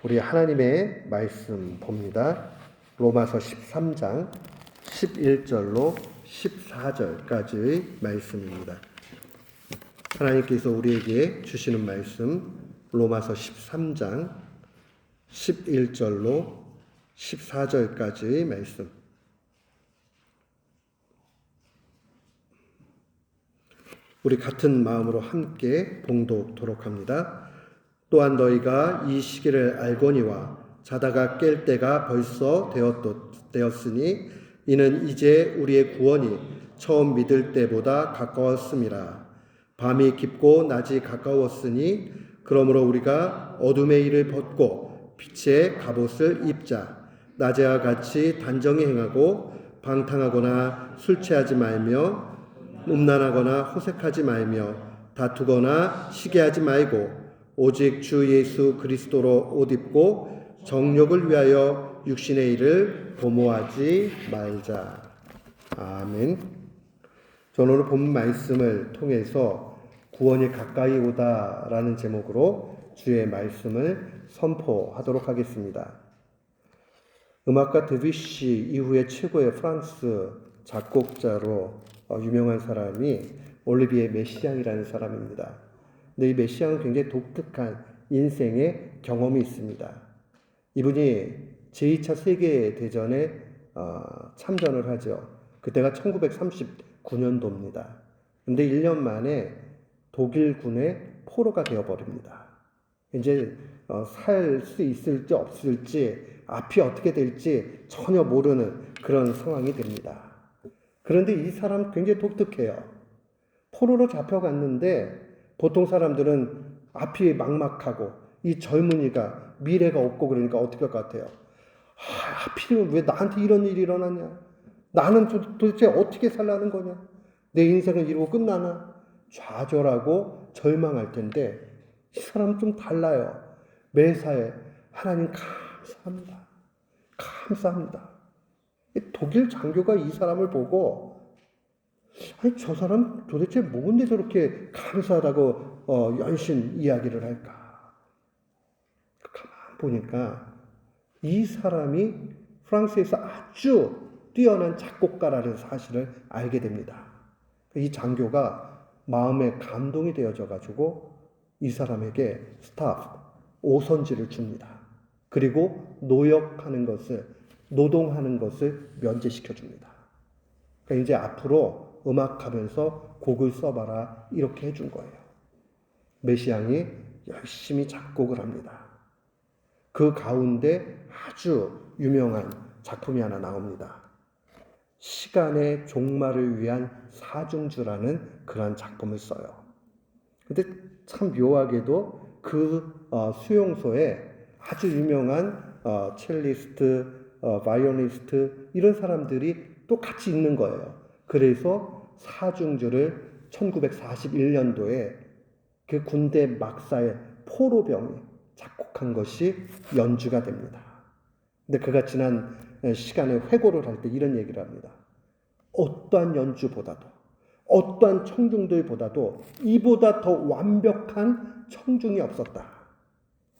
우리 하나님의 말씀 봅니다. 로마서 13장 11절로 14절까지의 말씀입니다. 하나님께서 우리에게 주시는 말씀 로마서 13장 11절로 14절까지의 말씀. 우리 같은 마음으로 함께 봉독토록 합니다. 또한 너희가 이 시기를 알거니와 자다가 깰 때가 벌써 되었으니 이는 이제 우리의 구원이 처음 믿을 때보다 가까웠음이라. 밤이 깊고 낮이 가까웠으니 그러므로 우리가 어둠의 일을 벗고 빛의 갑옷을 입자. 낮에와 같이 단정히 행하고 방탕하거나 술 취하지 말며 음란하거나 호색하지 말며 다투거나 시기하지 말고 오직 주 예수 그리스도로 옷 입고 정욕을 위하여 육신의 일을 도모하지 말자. 아멘. 저는 오늘 본 말씀을 통해서 구원이 가까이 오다라는 제목으로 주의 말씀을 선포하도록 하겠습니다. 음악가 드뷔시 이후에 최고의 프랑스 작곡자로 유명한 사람이 올리비에 메시앙이라는 사람입니다. 근데 이 메시앙은 굉장히 독특한 인생의 경험이 있습니다. 이분이 제2차 세계대전에 참전을 하죠. 그때가 1939년도입니다. 근데 1년 만에 독일군의 포로가 되어버립니다. 이제 살 수 있을지 없을지 앞이 어떻게 될지 전혀 모르는 그런 상황이 됩니다. 그런데 이 사람 굉장히 독특해요. 포로로 잡혀갔는데 보통 사람들은 앞이 막막하고 이 젊은이가 미래가 없고 그러니까 어떻게 할 것 같아요? 하필이면 왜 나한테 이런 일이 일어나냐? 나는 도대체 어떻게 살라는 거냐? 내 인생은 이러고 끝나나? 좌절하고 절망할 텐데 이 사람은 좀 달라요. 매사에 하나님 감사합니다. 감사합니다. 독일 장교가 이 사람을 보고 아니 저 사람 도대체 뭔데 저렇게 감사하다고 연신 이야기를 할까? 가만 보니까 이 사람이 프랑스에서 아주 뛰어난 작곡가라는 사실을 알게 됩니다. 이 장교가 마음에 감동이 되어져 가지고 이 사람에게 오선지를 줍니다. 그리고 노동하는 것을 면제시켜 줍니다. 그러니까 이제 앞으로 음악하면서 곡을 써봐라 이렇게 해준 거예요. 메시앙이 열심히 작곡을 합니다. 그 가운데 아주 유명한 작품이 하나 나옵니다. 시간의 종말을 위한 사중주라는 그런 작품을 써요. 근데 참 묘하게도 그 수용소에 아주 유명한 첼리스트, 바이올리니스트 이런 사람들이 또 같이 있는 거예요. 그래서 사중주를 1941년도에 그 군대 막사의 포로병이 작곡한 것이 연주가 됩니다. 근데 그가 지난 시간에 회고를 할 때 이런 얘기를 합니다. 어떠한 연주보다도 어떠한 청중들보다도 이보다 더 완벽한 청중이 없었다.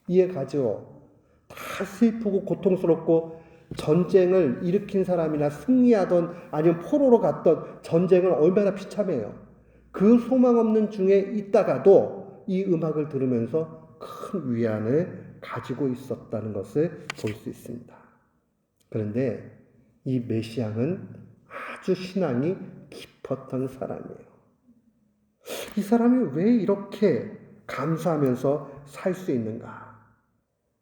이해가죠? 다 슬프고 고통스럽고 전쟁을 일으킨 사람이나 승리하던 아니면 포로로 갔던 전쟁은 얼마나 비참해요. 그 소망 없는 중에 있다가도 이 음악을 들으면서 큰 위안을 가지고 있었다는 것을 볼 수 있습니다. 그런데 이 메시앙은 아주 신앙이 깊었던 사람이에요. 이 사람이 왜 이렇게 감사하면서 살 수 있는가?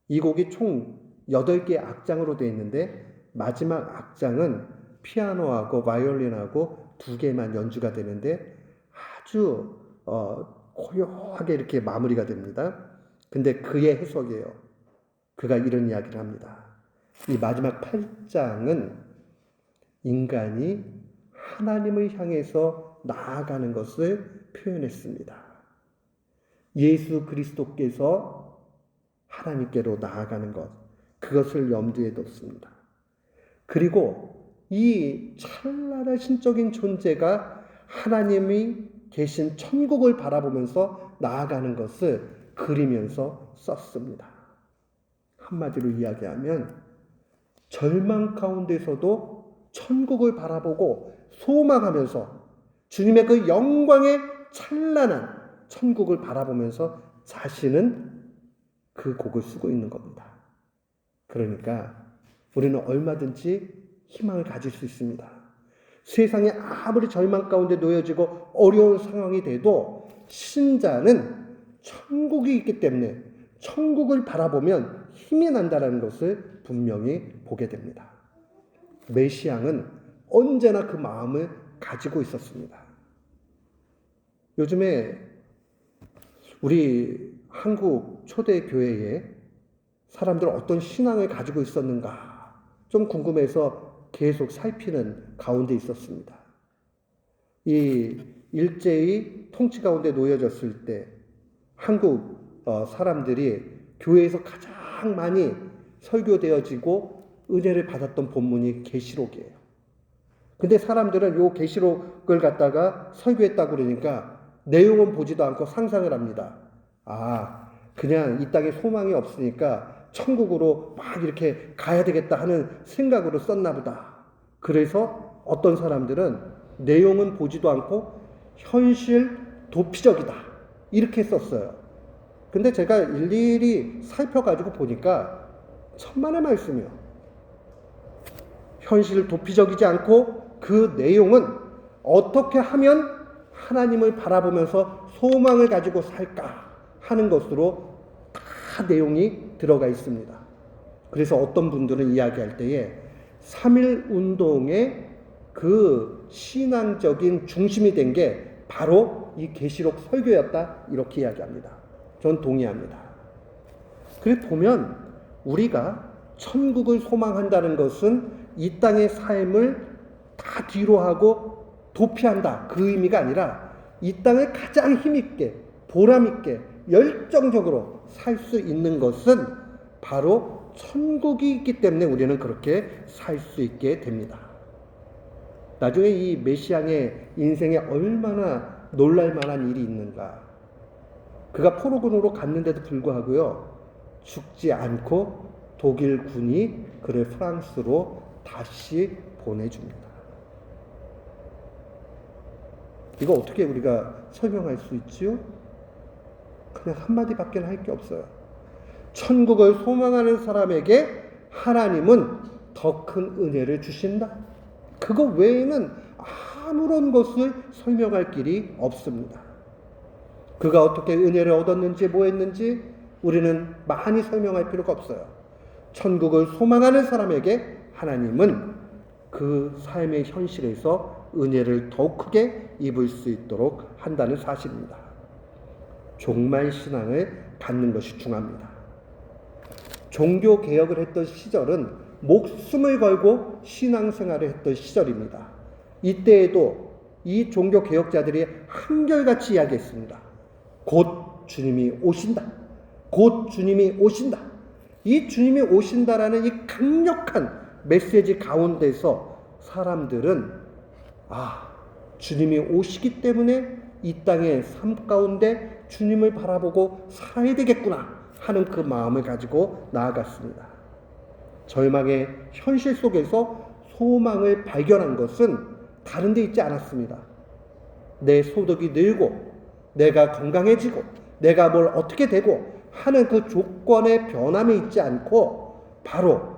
이 곡이 총 8개의 악장으로 되어 있는데 마지막 악장은 피아노하고 바이올린하고 2개만 연주가 되는데 아주 고요하게 이렇게 마무리가 됩니다. 근데 그의 해석이에요. 그가 이런 이야기를 합니다. 이 마지막 8장은 인간이 하나님을 향해서 나아가는 것을 표현했습니다. 예수 그리스도께서 하나님께로 나아가는 것, 그것을 염두에 뒀습니다. 그리고 이 찬란한 신적인 존재가 하나님이 계신 천국을 바라보면서 나아가는 것을 그리면서 썼습니다. 한마디로 이야기하면 절망 가운데서도 천국을 바라보고 소망하면서 주님의 그 영광의 찬란한 천국을 바라보면서 자신은 그 곡을 쓰고 있는 겁니다. 그러니까 우리는 얼마든지 희망을 가질 수 있습니다. 세상에 아무리 절망 가운데 놓여지고 어려운 상황이 돼도 신자는 천국이 있기 때문에 천국을 바라보면 힘이 난다는 것을 분명히 보게 됩니다. 메시아는 언제나 그 마음을 가지고 있었습니다. 요즘에 우리 한국 초대교회에 사람들은 어떤 신앙을 가지고 있었는가 좀 궁금해서 계속 살피는 가운데 있었습니다. 이 일제히 통치 가운데 놓여졌을 때 한국 사람들이 교회에서 가장 많이 설교되어지고 은혜를 받았던 본문이 계시록이에요. 근데 사람들은 요 계시록을 갖다가 설교했다고 그러니까 내용은 보지도 않고 상상을 합니다. 아, 그냥 이 땅에 소망이 없으니까 천국으로 막 이렇게 가야 되겠다 하는 생각으로 썼나 보다. 그래서 어떤 사람들은 내용은 보지도 않고 현실 도피적이다 이렇게 썼어요. 근데 제가 일일이 살펴가지고 보니까 천만의 말씀이요. 현실 도피적이지 않고 그 내용은 어떻게 하면 하나님을 바라보면서 소망을 가지고 살까 하는 것으로 다 내용이 들어가 있습니다. 그래서 어떤 분들은 이야기할 때에 3.1 운동의 그 신앙적인 중심이 된 게 바로 이 계시록 설교였다 이렇게 이야기합니다. 전 동의합니다. 그래 보면 우리가 천국을 소망한다는 것은 이 땅의 삶을 다 뒤로 하고 도피한다 그 의미가 아니라 이 땅을 가장 힘있게 보람있게 열정적으로 살 수 있는 것은 바로 천국이 있기 때문에 우리는 그렇게 살 수 있게 됩니다. 나중에 이 메시아의 인생에 얼마나 놀랄만한 일이 있는가. 그가 포로군으로 갔는데도 불구하고요 죽지 않고 독일 군이 그를 프랑스로 다시 보내줍니다. 이거 어떻게 우리가 설명할 수 있지요? 그냥 한마디밖에 할 게 없어요. 천국을 소망하는 사람에게 하나님은 더 큰 은혜를 주신다. 그거 외에는 아무런 것을 설명할 길이 없습니다. 그가 어떻게 은혜를 얻었는지 뭐 했는지 우리는 많이 설명할 필요가 없어요. 천국을 소망하는 사람에게 하나님은 그 삶의 현실에서 은혜를 더욱 크게 입을 수 있도록 한다는 사실입니다. 종말 신앙을 갖는 것이 중요합니다. 종교 개혁을 했던 시절은 목숨을 걸고 신앙생활을 했던 시절입니다. 이때에도 이 종교 개혁자들이 한결같이 이야기했습니다. 곧 주님이 오신다. 곧 주님이 오신다. 이 주님이 오신다라는 이 강력한 메시지 가운데서 사람들은 주님이 오시기 때문에 이 땅의 삶 가운데 주님을 바라보고 살아야 되겠구나 하는 그 마음을 가지고 나아갔습니다. 절망의 현실 속에서 소망을 발견한 것은 다른 데 있지 않았습니다. 내 소득이 늘고 내가 건강해지고 내가 뭘 어떻게 되고 하는 그 조건의 변함이 있지 않고 바로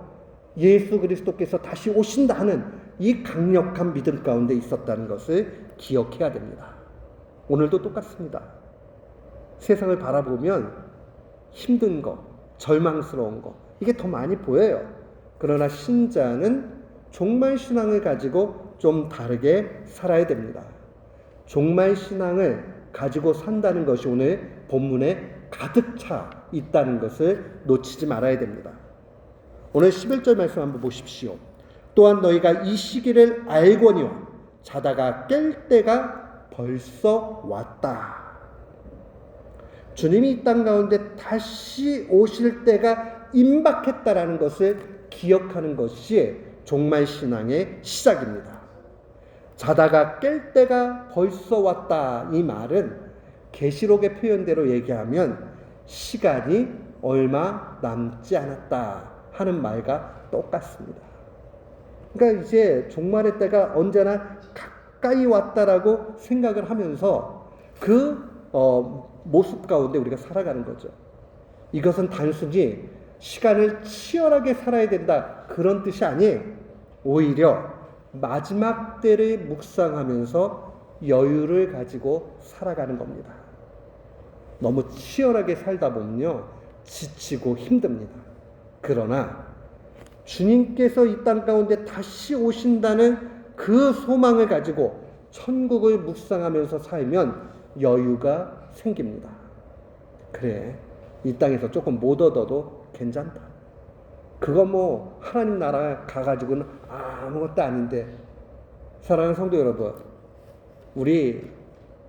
예수 그리스도께서 다시 오신다 하는 이 강력한 믿음 가운데 있었다는 것을 기억해야 됩니다. 오늘도 똑같습니다. 세상을 바라보면 힘든 거, 절망스러운 거 이게 더 많이 보여요. 그러나 신자는 종말 신앙을 가지고 좀 다르게 살아야 됩니다. 종말 신앙을 가지고 산다는 것이 오늘 본문에 가득 차 있다는 것을 놓치지 말아야 됩니다. 오늘 11절 말씀 한번 보십시오. 또한 너희가 이 시기를 알거니와 자다가 깰 때가 벌써 왔다. 주님이 이 땅 가운데 다시 오실 때가 임박했다라는 것을 기억하는 것이 종말 신앙의 시작입니다. 자다가 깰 때가 벌써 왔다. 이 말은 계시록의 표현대로 얘기하면 시간이 얼마 남지 않았다 하는 말과 똑같습니다. 그러니까 이제 종말의 때가 언제나 가까이 왔다라고 생각을 하면서 그 모습 가운데 우리가 살아가는 거죠. 이것은 단순히 시간을 치열하게 살아야 된다 그런 뜻이 아니에요. 오히려 마지막 때를 묵상하면서 여유를 가지고 살아가는 겁니다. 너무 치열하게 살다 보면요 지치고 힘듭니다. 그러나 주님께서 이 땅 가운데 다시 오신다는 그 소망을 가지고 천국을 묵상하면서 살면 여유가 생깁니다. 그래, 이 땅에서 조금 못 얻어도 괜찮다. 그거 뭐 하나님 나라 가가지고는 아무것도 아닌데. 사랑하는 성도 여러분, 우리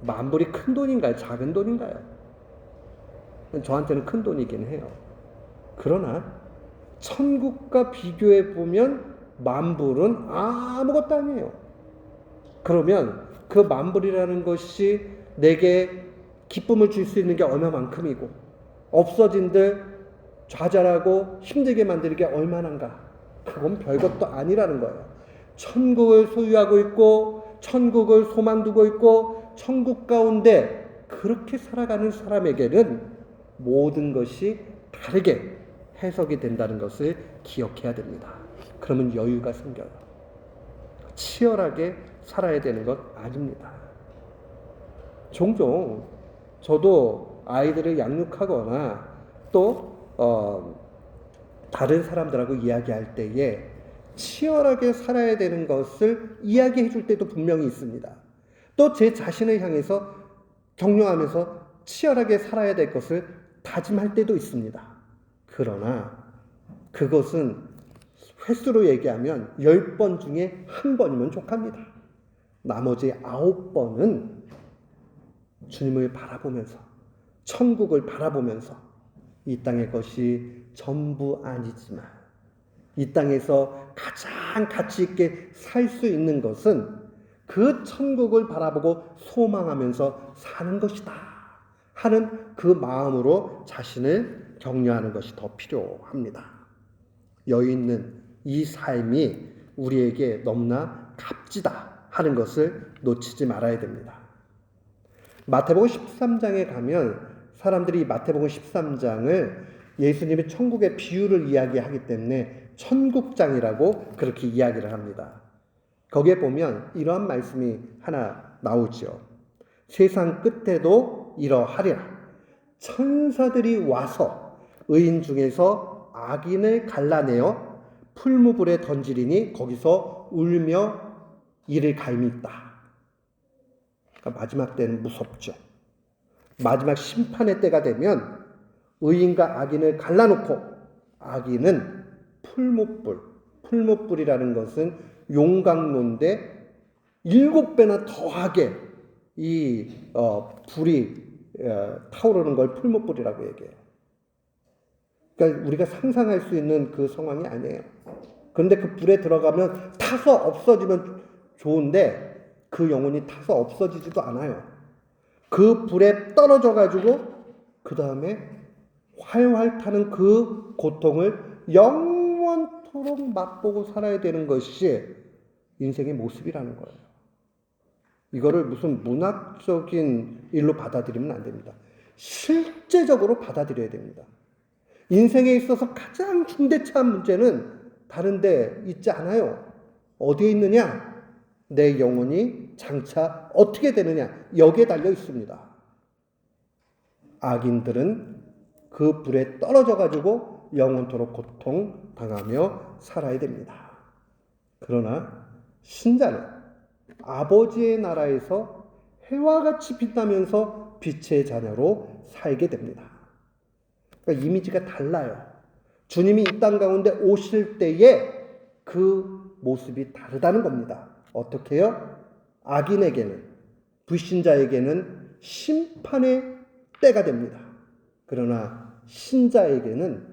만불이 큰 돈인가요? 작은 돈인가요? 저한테는 큰 돈이긴 해요. 그러나 천국과 비교해 보면 만불은 아무것도 아니에요. 그러면 그 만불이라는 것이 내게 기쁨을 줄 수 있는 게 얼마만큼이고 없어진들 좌절하고 힘들게 만드는 게 얼마나인가. 그건 별것도 아니라는 거예요. 천국을 소유하고 있고 천국을 소망 두고 있고 천국 가운데 그렇게 살아가는 사람에게는 모든 것이 다르게 해석이 된다는 것을 기억해야 됩니다. 그러면 여유가 생겨요. 치열하게 살아야 되는 것 아닙니다. 종종 저도 아이들을 양육하거나 또 다른 사람들하고 이야기할 때에 치열하게 살아야 되는 것을 이야기해 줄 때도 분명히 있습니다. 또 제 자신을 향해서 격려하면서 치열하게 살아야 될 것을 다짐할 때도 있습니다. 그러나 그것은 횟수로 얘기하면 10번 중에 1번이면 족합니다. 나머지 9번은 주님을 바라보면서 천국을 바라보면서 이 땅의 것이 전부 아니지만 이 땅에서 가장 가치 있게 살 수 있는 것은 그 천국을 바라보고 소망하면서 사는 것이다 하는 그 마음으로 자신을 격려하는 것이 더 필요합니다. 여유 있는 이 삶이 우리에게 너무나 값지다 하는 것을 놓치지 말아야 됩니다. 마태복음 13장에 가면 사람들이 마태복음 13장을 예수님이 천국의 비유를 이야기하기 때문에 천국장이라고 그렇게 이야기를 합니다. 거기에 보면 이러한 말씀이 하나 나오죠. 세상 끝에도 이러하리라. 천사들이 와서 의인 중에서 악인을 갈라내어 풀무불에 던지리니 거기서 울며 이를 갈미 있다. 그러니까 마지막 때는 무섭죠. 마지막 심판의 때가 되면 의인과 악인을 갈라놓고 악인은 풀무불이라는 것은 용광로인데 7배나 더하게 이 불이 타오르는 걸 풀무불이라고 얘기해요. 그러니까 우리가 상상할 수 있는 그 상황이 아니에요. 그런데 그 불에 들어가면 타서 없어지면 좋은데 그 영혼이 타서 없어지지도 않아요. 그 불에 떨어져 가지고 그 다음에 활활 타는 그 고통을 영원토록 맛보고 살아야 되는 것이 인생의 모습이라는 거예요. 이거를 무슨 문학적인 일로 받아들이면 안 됩니다. 실제적으로 받아들여야 됩니다. 인생에 있어서 가장 중대차한 문제는 다른 데 있지 않아요. 어디에 있느냐? 내 영혼이 장차 어떻게 되느냐? 여기에 달려 있습니다. 악인들은 그 불에 떨어져 가지고 영원토록 고통당하며 살아야 됩니다. 그러나 신자는 아버지의 나라에서 해와 같이 빛나면서 빛의 자녀로 살게 됩니다. 그러니까 이미지가 달라요. 주님이 이 땅 가운데 오실 때에 그 모습이 다르다는 겁니다. 어떻게 해요? 악인에게는, 불신자에게는 심판의 때가 됩니다. 그러나 신자에게는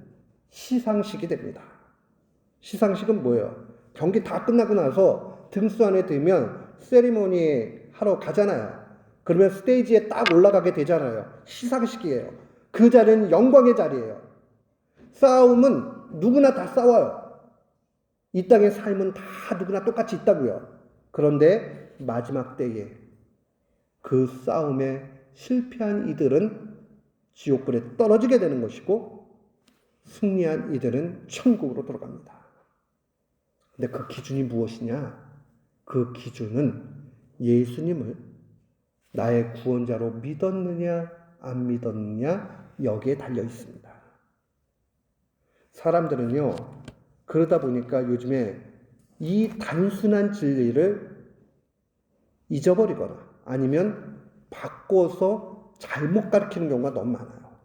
시상식이 됩니다. 시상식은 뭐예요? 경기 다 끝나고 나서 등수 안에 들면 세리머니 하러 가잖아요. 그러면 스테이지에 딱 올라가게 되잖아요. 시상식이에요. 그 자리는 영광의 자리예요. 싸움은 누구나 다 싸워요. 이 땅의 삶은 다 누구나 똑같이 있다고요. 그런데 마지막 때에 그 싸움에 실패한 이들은 지옥불에 떨어지게 되는 것이고 승리한 이들은 천국으로 들어갑니다. 근데 그 기준이 무엇이냐? 그 기준은 예수님을 나의 구원자로 믿었느냐 안 믿었느냐 여기에 달려 있습니다. 사람들은요, 그러다 보니까 요즘에 이 단순한 진리를 잊어버리거나 아니면 바꿔서 잘못 가르치는 경우가 너무 많아요.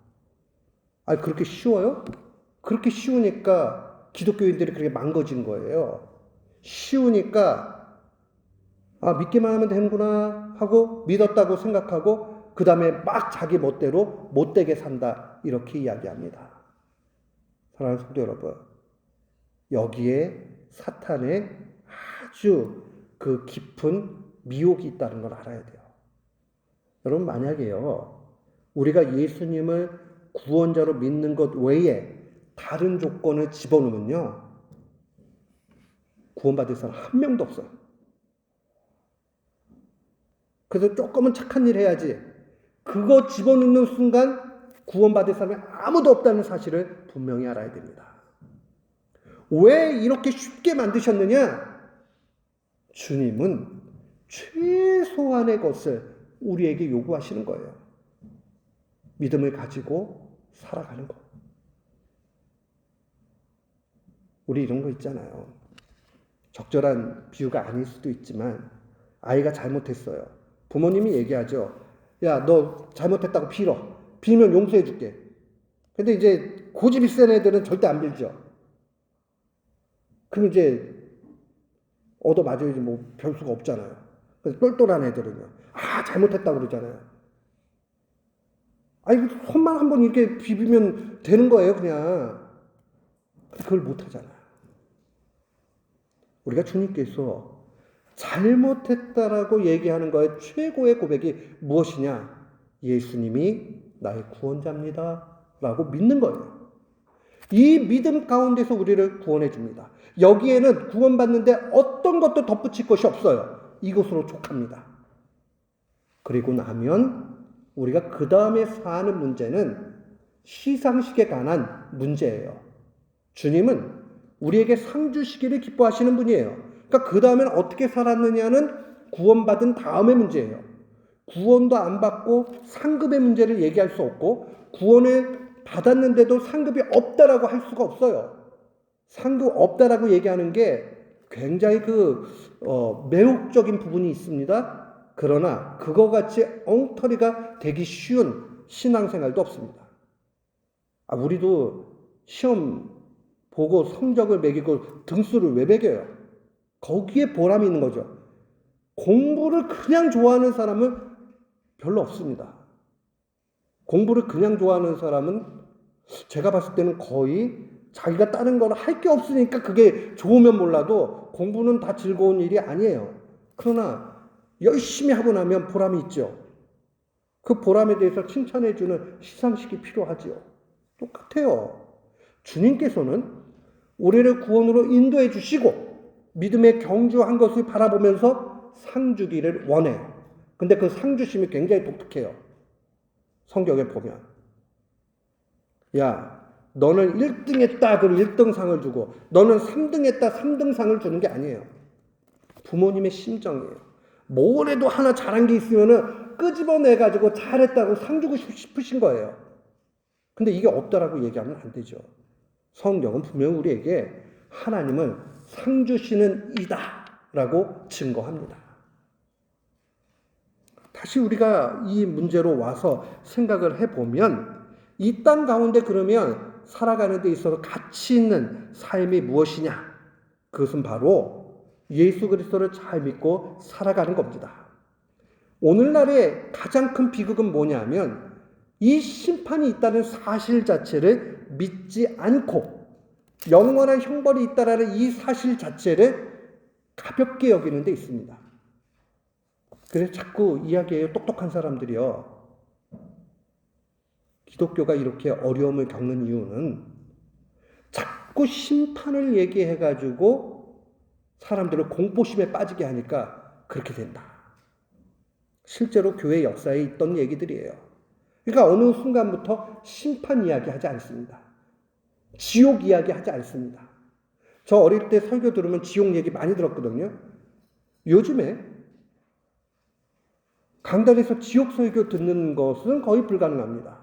아, 그렇게 쉬워요? 그렇게 쉬우니까 기독교인들이 그렇게 망가진 거예요. 쉬우니까 아, 믿기만 하면 되는구나 하고 믿었다고 생각하고 그 다음에 막 자기 멋대로 못되게 산다 이렇게 이야기합니다. 사랑하는 성도 여러분, 여기에 사탄의 아주 그 깊은 미혹이 있다는 걸 알아야 돼요. 여러분, 만약에요 우리가 예수님을 구원자로 믿는 것 외에 다른 조건을 집어넣으면요 구원받을 사람 한 명도 없어요. 그래서 조금은 착한 일 해야지 그거 집어넣는 순간 구원받을 사람이 아무도 없다는 사실을 분명히 알아야 됩니다. 왜 이렇게 쉽게 만드셨느냐? 주님은 최소한의 것을 우리에게 요구하시는 거예요. 믿음을 가지고 살아가는 것. 우리 이런 거 있잖아요. 적절한 비유가 아닐 수도 있지만 아이가 잘못했어요. 부모님이 얘기하죠. 야, 너 잘못했다고 빌어. 빌면 용서해 줄게. 근데 이제 고집이 센 애들은 절대 안 빌죠. 그럼 이제 얻어맞아야지 뭐 별 수가 없잖아요. 그래서 똘똘한 애들은요. 아, 잘못했다고 그러잖아요. 아니, 손만 한번 이렇게 비비면 되는 거예요, 그냥. 그걸 못 하잖아요. 우리가 주님께서 잘못했다라고 얘기하는 거의 최고의 고백이 무엇이냐? 예수님이 나의 구원자입니다. 라고 믿는 거예요. 이 믿음 가운데서 우리를 구원해 줍니다. 여기에는 구원받는데 어떤 것도 덧붙일 것이 없어요. 이것으로 족합니다. 그리고 나면 우리가 그 다음에 사는 문제는 시상식에 관한 문제예요. 주님은 우리에게 상 주시기를 기뻐하시는 분이에요. 그러니까 그 다음엔 어떻게 살았느냐는 구원받은 다음의 문제예요. 구원도 안 받고 상급의 문제를 얘기할 수 없고 구원을 받았는데도 상급이 없다라고 할 수가 없어요. 상급 없다라고 얘기하는 게 굉장히 매혹적인 부분이 있습니다. 그러나 그거 같이 엉터리가 되기 쉬운 신앙생활도 없습니다. 우리도 시험 보고 성적을 매기고 등수를 왜 매겨요? 거기에 보람이 있는 거죠. 공부를 그냥 좋아하는 사람은 별로 없습니다. 공부를 그냥 좋아하는 사람은 제가 봤을 때는 거의 자기가 다른 걸 할 게 없으니까 그게 좋으면 몰라도 공부는 다 즐거운 일이 아니에요. 그러나 열심히 하고 나면 보람이 있죠. 그 보람에 대해서 칭찬해주는 시상식이 필요하지요. 똑같아요. 주님께서는 우리를 구원으로 인도해 주시고 믿음의 경주한 것을 바라보면서 상 주기를 원해요. 근데 그 상 주심이 굉장히 독특해요. 성경에 보면 야, 너는 1등 했다 그럼 1등상을 주고 너는 3등 했다 3등상을 주는 게 아니에요. 부모님의 심정이에요. 뭐래도 하나 잘한 게 있으면은 끄집어내가지고 잘했다고 상 주고 싶으신 거예요. 근데 이게 없다라고 얘기하면 안 되죠. 성경은 분명히 우리에게 하나님은 상 주시는 이다 라고 증거합니다. 다시 우리가 이 문제로 와서 생각을 해보면 이 땅 가운데 그러면 살아가는 데 있어서 가치 있는 삶이 무엇이냐? 그것은 바로 예수 그리스도를 잘 믿고 살아가는 겁니다. 오늘날의 가장 큰 비극은 뭐냐면 이 심판이 있다는 사실 자체를 믿지 않고 영원한 형벌이 있다는 이 사실 자체를 가볍게 여기는 데 있습니다. 그래서 자꾸 이야기해요. 똑똑한 사람들이요. 기독교가 이렇게 어려움을 겪는 이유는 자꾸 심판을 얘기해가지고 사람들을 공포심에 빠지게 하니까 그렇게 된다. 실제로 교회 역사에 있던 얘기들이에요. 그러니까 어느 순간부터 심판 이야기 하지 않습니다. 지옥 이야기 하지 않습니다. 저 어릴 때 설교 들으면 지옥 얘기 많이 들었거든요. 요즘에 강단에서 지옥 설교 듣는 것은 거의 불가능합니다.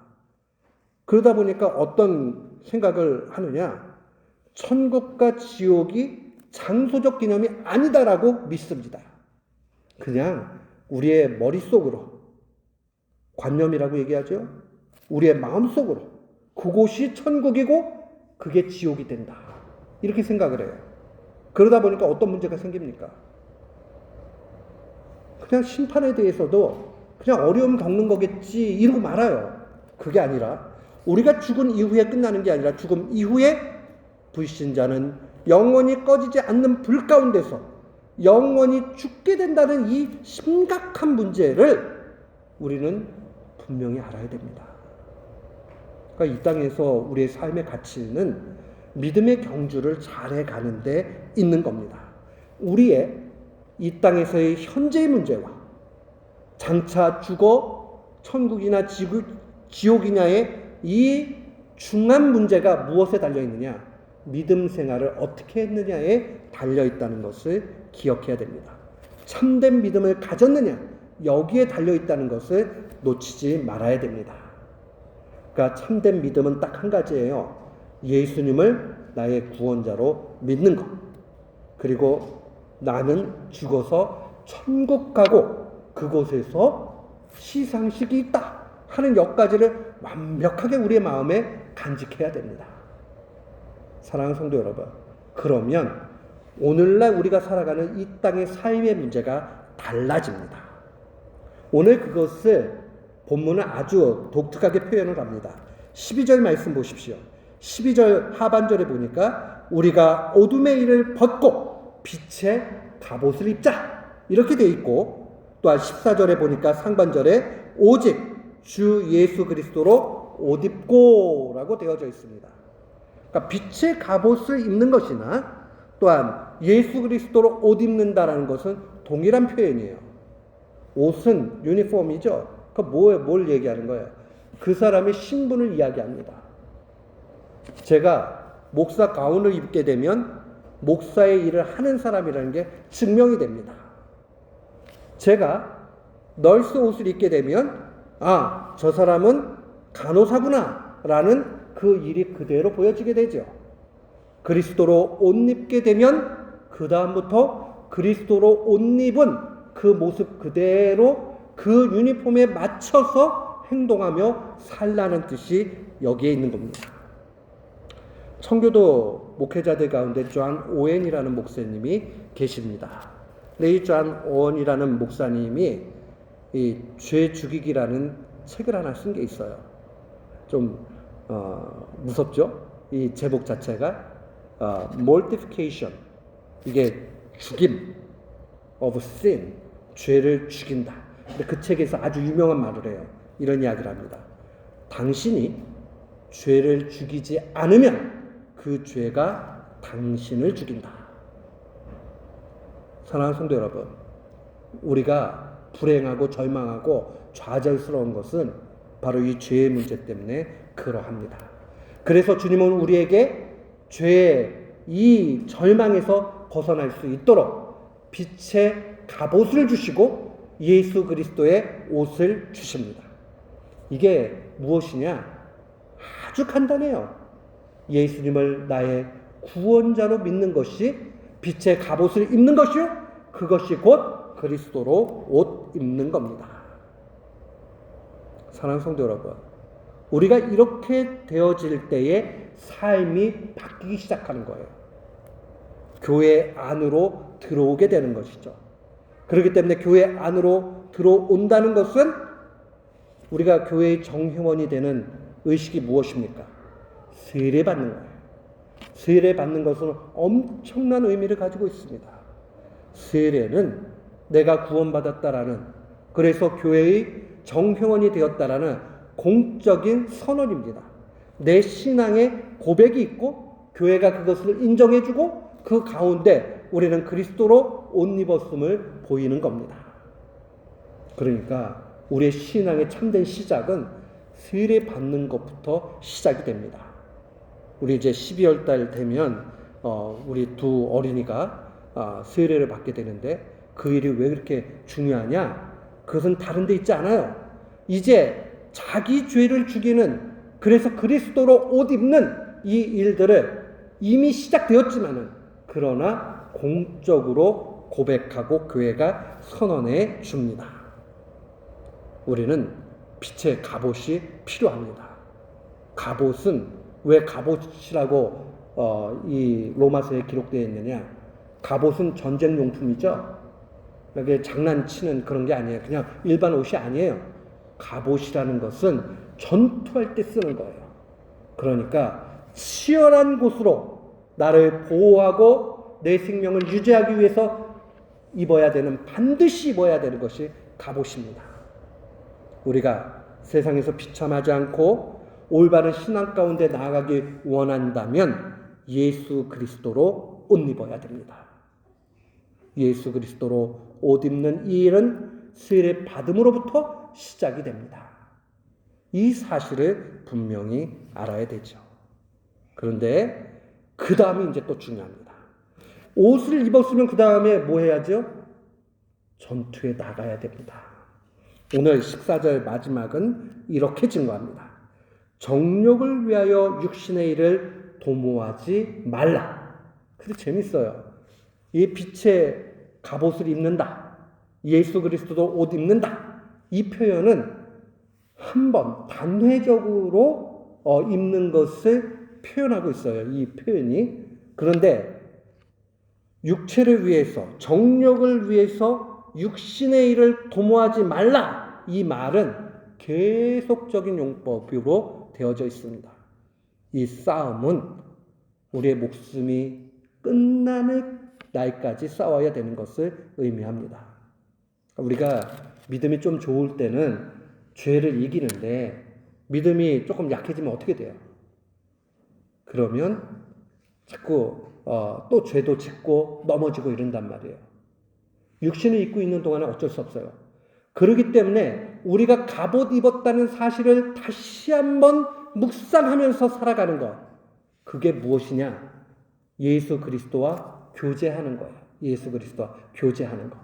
그러다 보니까 어떤 생각을 하느냐, 천국과 지옥이 장소적 개념이 아니다라고 믿습니다. 그냥 우리의 머릿속으로, 관념이라고 얘기하죠. 우리의 마음속으로 그곳이 천국이고 그게 지옥이 된다, 이렇게 생각을 해요. 그러다 보니까 어떤 문제가 생깁니까? 그냥 심판에 대해서도 그냥 어려움 겪는 거겠지 이러고 말아요. 그게 아니라 우리가 죽은 이후에 끝나는 게 아니라 죽음 이후에 불신자는 영원히 꺼지지 않는 불 가운데서 영원히 죽게 된다는 이 심각한 문제를 우리는 분명히 알아야 됩니다. 그러니까 이 땅에서 우리의 삶의 가치는 믿음의 경주를 잘해 가는데 있는 겁니다. 우리의 이 땅에서의 현재의 문제와 장차 죽어 천국이나 지옥이냐의 이 중요한 문제가 무엇에 달려있느냐, 믿음 생활을 어떻게 했느냐에 달려있다는 것을 기억해야 됩니다. 참된 믿음을 가졌느냐, 여기에 달려있다는 것을 놓치지 말아야 됩니다. 그러니까 참된 믿음은 딱 한 가지예요. 예수님을 나의 구원자로 믿는 것. 그리고 나는 죽어서 천국 가고 그곳에서 시상식이 있다 하는 여기까지를 완벽하게 우리의 마음에 간직해야 됩니다. 사랑하는 성도 여러분, 그러면 오늘날 우리가 살아가는 이 땅의 삶의 문제가 달라집니다. 오늘 그것을 본문은 아주 독특하게 표현을 합니다. 12절 말씀 보십시오. 12절 하반절에 보니까 우리가 어둠의 일을 벗고 빛의 갑옷을 입자, 이렇게 되어 있고, 또한 14절에 보니까 상반절에 오직 주 예수 그리스도로 옷 입고 라고 되어져 있습니다. 그러니까 빛의 갑옷을 입는 것이나 또한 예수 그리스도로 옷 입는다라는 것은 동일한 표현이에요. 옷은 유니폼이죠. 그 뭘 얘기하는 거예요? 그 사람의 신분을 이야기합니다. 제가 목사 가운을 입게 되면 목사의 일을 하는 사람이라는 게 증명이 됩니다. 제가 널스 옷을 입게 되면 저 사람은 간호사구나 라는 그 일이 그대로 보여지게 되죠. 그리스도로 옷 입게 되면 그 다음부터 그리스도로 옷 입은 그 모습 그대로 그 유니폼에 맞춰서 행동하며 살라는 뜻이 여기에 있는 겁니다. 청교도 목회자들 가운데 존 오웬이라는 목사님이 계십니다. 근데 이 존 오웬이라는 목사님이 이 죄 죽이기라는 책을 하나 쓴 게 있어요. 좀 무섭죠? 이 제목 자체가 mortification, 이게 죽임 of sin, 죄를 죽인다. 근데 그 책에서 아주 유명한 말을 해요. 이런 이야기를 합니다. 당신이 죄를 죽이지 않으면 그 죄가 당신을 죽인다. 사랑하는 성도 여러분, 우리가 불행하고 절망하고 좌절스러운 것은 바로 이 죄의 문제 때문에 그러합니다. 그래서 주님은 우리에게 죄의 이 절망에서 벗어날 수 있도록 빛의 갑옷을 주시고 예수 그리스도의 옷을 주십니다. 이게 무엇이냐? 아주 간단해요. 예수님을 나의 구원자로 믿는 것이 빛의 갑옷을 입는 것이요, 그것이 곧 그리스도로 옷 입는 겁니다. 사랑하는 성도 여러분, 우리가 이렇게 되어질 때에 삶이 바뀌기 시작하는 거예요. 교회 안으로 들어오게 되는 것이죠. 그렇기 때문에 교회 안으로 들어온다는 것은 우리가 교회의 정회원이 되는 의식이 무엇입니까? 세례받는 거예요. 세례받는 것은 엄청난 의미를 가지고 있습니다. 세례는 내가 구원받았다라는, 그래서 교회의 정회원이 되었다라는 공적인 선언입니다. 내 신앙의 고백이 있고 교회가 그것을 인정해주고 그 가운데 우리는 그리스도로 옷 입었음을 보이는 겁니다. 그러니까 우리의 신앙의 참된 시작은 세례 받는 것부터 시작이 됩니다. 우리 이제 12월 달 되면 우리 두 어린이가 세례를 받게 되는데 그 일이 왜 그렇게 중요하냐? 그것은 다른 데 있지 않아요. 이제 자기 죄를 죽이는, 그래서 그리스도로 옷 입는 이 일들을 이미 시작되었지만은 그러나 공적으로 고백하고 교회가 선언해 줍니다. 우리는 빛의 갑옷이 필요합니다. 갑옷은 왜 갑옷이라고 이 로마서에 기록되어 있느냐? 갑옷은 전쟁 용품이죠. 이게 장난치는 그런 게 아니에요. 그냥 일반 옷이 아니에요. 갑옷이라는 것은 전투할 때 쓰는 거예요. 그러니까 치열한 곳으로 나를 보호하고 내 생명을 유지하기 위해서 입어야 되는, 반드시 입어야 되는 것이 갑옷입니다. 우리가 세상에서 비참하지 않고 올바른 신앙 가운데 나아가기 원한다면 예수 그리스도로 옷 입어야 됩니다. 예수 그리스도로 옷 입는 이 일은 세례 받음으로부터 시작이 됩니다. 이 사실을 분명히 알아야 되죠. 그런데 그 다음이 이제 또 중요합니다. 옷을 입었으면 그 다음에 뭐 해야죠? 전투에 나가야 됩니다. 오늘 14절 마지막은 이렇게 증거합니다. 정욕을 위하여 육신의 일을 도모하지 말라. 그래서 재밌어요. 이 빛의 갑옷을 입는다, 예수 그리스도도 옷 입는다, 이 표현은 한 번 단회적으로 입는 것을 표현하고 있어요. 이 표현이. 그런데 육체를 위해서, 정욕을 위해서 육신의 일을 도모하지 말라, 이 말은 계속적인 용법으로 되어져 있습니다. 이 싸움은 우리의 목숨이 끝나는 날까지 싸워야 되는 것을 의미합니다. 우리가 믿음이 좀 좋을 때는 죄를 이기는데 믿음이 조금 약해지면 어떻게 돼요? 그러면 자꾸 또 죄도 짓고 넘어지고 이런단 말이에요. 육신을 입고 있는 동안은 어쩔 수 없어요. 그렇기 때문에 우리가 갑옷 입었다는 사실을 다시 한번 묵상하면서 살아가는 것, 그게 무엇이냐? 예수 그리스도와 교제하는 거예요. 예수 그리스도와 교제하는 것.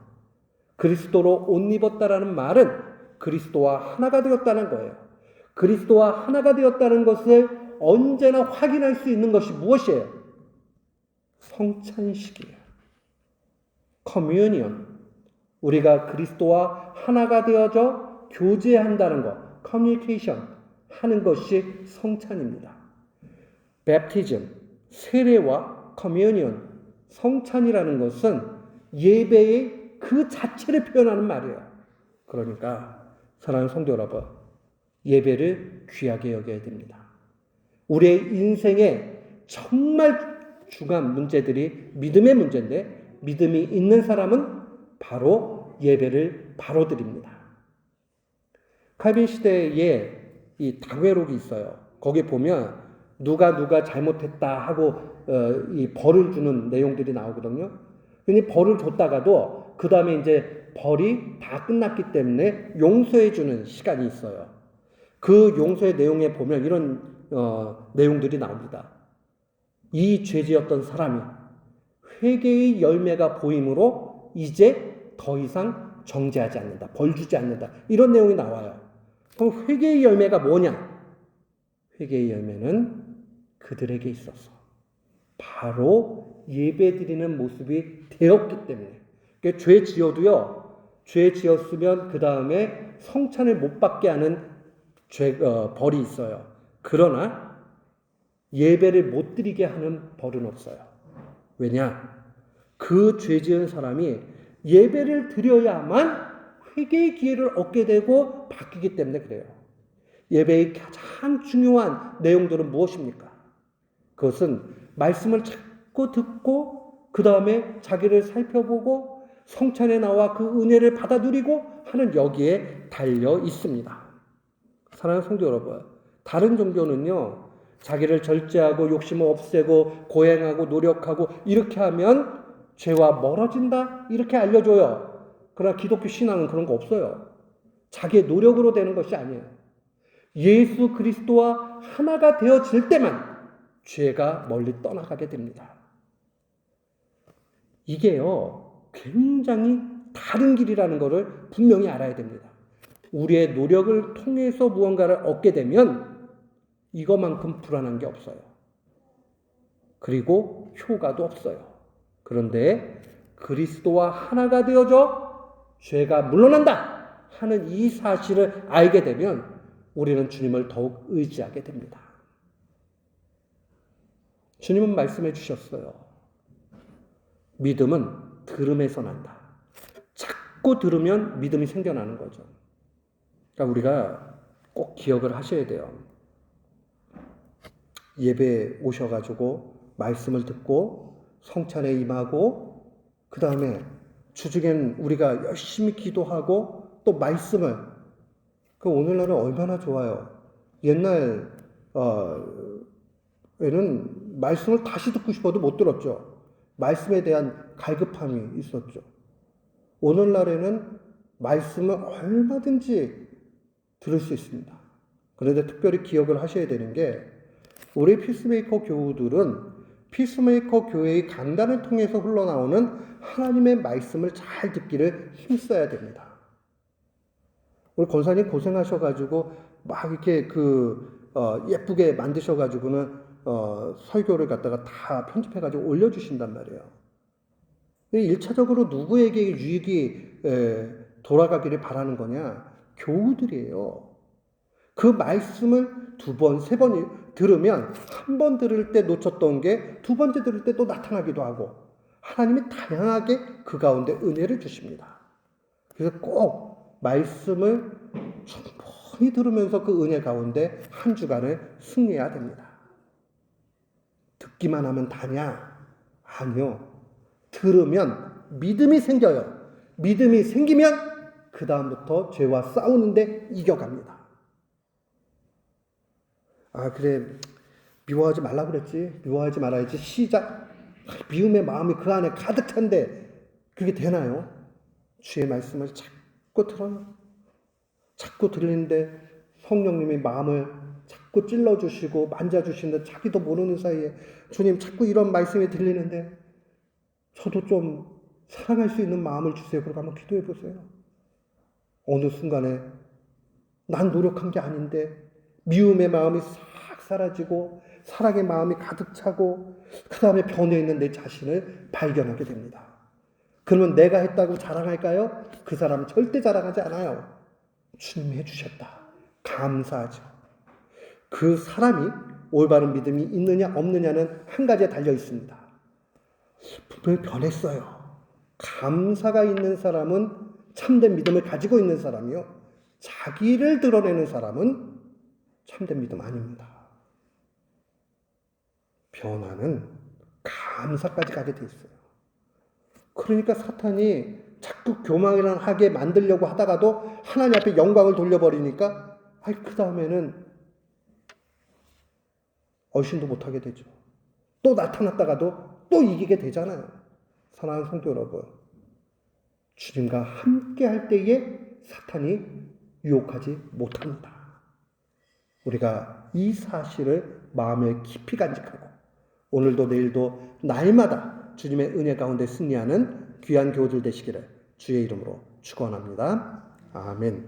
그리스도로 옷 입었다라는 말은 그리스도와 하나가 되었다는 거예요. 그리스도와 하나가 되었다는 것을 언제나 확인할 수 있는 것이 무엇이에요? 성찬식이에요. 커뮤니언. 우리가 그리스도와 하나가 되어져 교제한다는 것, 커뮤니케이션 하는 것이 성찬입니다. 베프티즘, 세례와 커뮤니언, 성찬이라는 것은 예배의 그 자체를 표현하는 말이에요. 그러니까 사랑하는 성도 여러분, 예배를 귀하게 여겨야 됩니다. 우리의 인생에 정말 중요한 문제들이 믿음의 문제인데, 믿음이 있는 사람은 바로 예배를 바로 드립니다. 칼빈 시대에 이 다회록이 있어요. 거기 보면 누가 잘못했다 하고 이 벌을 주는 내용들이 나오거든요. 근데 벌을 줬다가도 그 다음에 이제 벌이 다 끝났기 때문에 용서해 주는 시간이 있어요. 그 용서의 내용에 보면 이런 내용들이 나옵니다. 이 죄지었던 사람이 회개의 열매가 보이므로 이제 더 이상 정죄하지 않는다, 벌 주지 않는다, 이런 내용이 나와요. 그럼 회개의 열매가 뭐냐? 회개의 열매는 그들에게 있어서 바로 예배드리는 모습이 되었기 때문에, 그러니까 죄 지어도요, 죄 지었으면 그 다음에 성찬을 못 받게 하는 벌이 있어요. 그러나 예배를 못 드리게 하는 벌은 없어요. 왜냐? 그 죄 지은 사람이 예배를 드려야만 회개의 기회를 얻게 되고 바뀌기 때문에 그래요. 예배의 가장 중요한 내용들은 무엇입니까? 그것은 말씀을 자꾸 듣고 그 다음에 자기를 살펴보고 성찬에 나와 그 은혜를 받아 누리고 하는, 여기에 달려 있습니다. 사랑하는 성도 여러분, 다른 종교는요, 자기를 절제하고 욕심을 없애고 고행하고 노력하고 이렇게 하면 죄와 멀어진다 이렇게 알려줘요. 그러나 기독교 신앙은 그런 거 없어요. 자기의 노력으로 되는 것이 아니에요. 예수 그리스도와 하나가 되어질 때만 죄가 멀리 떠나가게 됩니다. 이게요, 굉장히 다른 길이라는 것을 분명히 알아야 됩니다. 우리의 노력을 통해서 무언가를 얻게 되면 이것만큼 불안한 게 없어요. 그리고 효과도 없어요. 그런데 그리스도와 하나가 되어져 죄가 물러난다 하는 이 사실을 알게 되면 우리는 주님을 더욱 의지하게 됩니다. 주님은 말씀해 주셨어요. 믿음은 들음에서 난다. 자꾸 들으면 믿음이 생겨나는 거죠. 그러니까 우리가 꼭 기억을 하셔야 돼요. 예배 오셔가지고 말씀을 듣고 성찬에 임하고 그 다음에 주중엔 우리가 열심히 기도하고 또 말씀을 그 오늘날은 얼마나 좋아요. 옛날 에는 말씀을 다시 듣고 싶어도 못 들었죠. 말씀에 대한 갈급함이 있었죠. 오늘날에는 말씀을 얼마든지 들을 수 있습니다. 그런데 특별히 기억을 하셔야 되는 게 우리 피스메이커 교우들은 피스메이커 교회의 강단을 통해서 흘러나오는 하나님의 말씀을 잘 듣기를 힘써야 됩니다. 우리 권사님 고생하셔가지고 막 이렇게 예쁘게 만드셔가지고는 설교를 갖다가 다 편집해가지고 올려주신단 말이에요. 1차적으로 누구에게 유익이 돌아가기를 바라는 거냐? 교우들이에요. 그 말씀을 2번, 3번 들으면 한 번 들을 때 놓쳤던 게 2번째 들을 때 또 나타나기도 하고 하나님이 다양하게 그 가운데 은혜를 주십니다. 그래서 꼭 말씀을 충분히 들으면서 그 은혜 가운데 한 주간을 승리해야 됩니다. 듣기만 하면 다냐? 아니요. 들으면 믿음이 생겨요. 믿음이 생기면 그 다음부터 죄와 싸우는데 이겨갑니다. 아 그래 미워하지 말라 그랬지. 미워하지 말아야지. 시작. 미움의 마음이 그 안에 가득 찬데 그게 되나요? 주의 말씀을 자꾸 들어요. 자꾸 들리는데 성령님이 마음을 자꾸 찔러주시고 만져주시는데 자기도 모르는 사이에 주님 자꾸 이런 말씀이 들리는데 저도 좀 사랑할 수 있는 마음을 주세요. 그러고 한번 기도해 보세요. 어느 순간에 난 노력한 게 아닌데 미움의 마음이 싹 사라지고 사랑의 마음이 가득 차고 그 다음에 변해있는 내 자신을 발견하게 됩니다. 그러면 내가 했다고 자랑할까요? 그 사람은 절대 자랑하지 않아요. 주님이 해주셨다. 감사하죠. 그 사람이 올바른 믿음이 있느냐 없느냐는 한 가지에 달려 있습니다. 분명히 변했어요. 감사가 있는 사람은 참된 믿음을 가지고 있는 사람이요. 자기를 드러내는 사람은 참된 믿음 아닙니다. 변화는 감사까지 가게 돼 있어요. 그러니까 사탄이 자꾸 교만을 하게 만들려고 하다가도 하나님 앞에 영광을 돌려버리니까 그 다음에는 얼씬도 못하게 되죠. 또 나타났다가도 또 이기게 되잖아요. 사랑하는 성도 여러분, 주님과 함께 할 때에 사탄이 유혹하지 못합니다. 우리가 이 사실을 마음에 깊이 간직하고 오늘도 내일도 날마다 주님의 은혜 가운데 승리하는 귀한 교우들 되시기를 주의 이름으로 축원합니다. 아멘.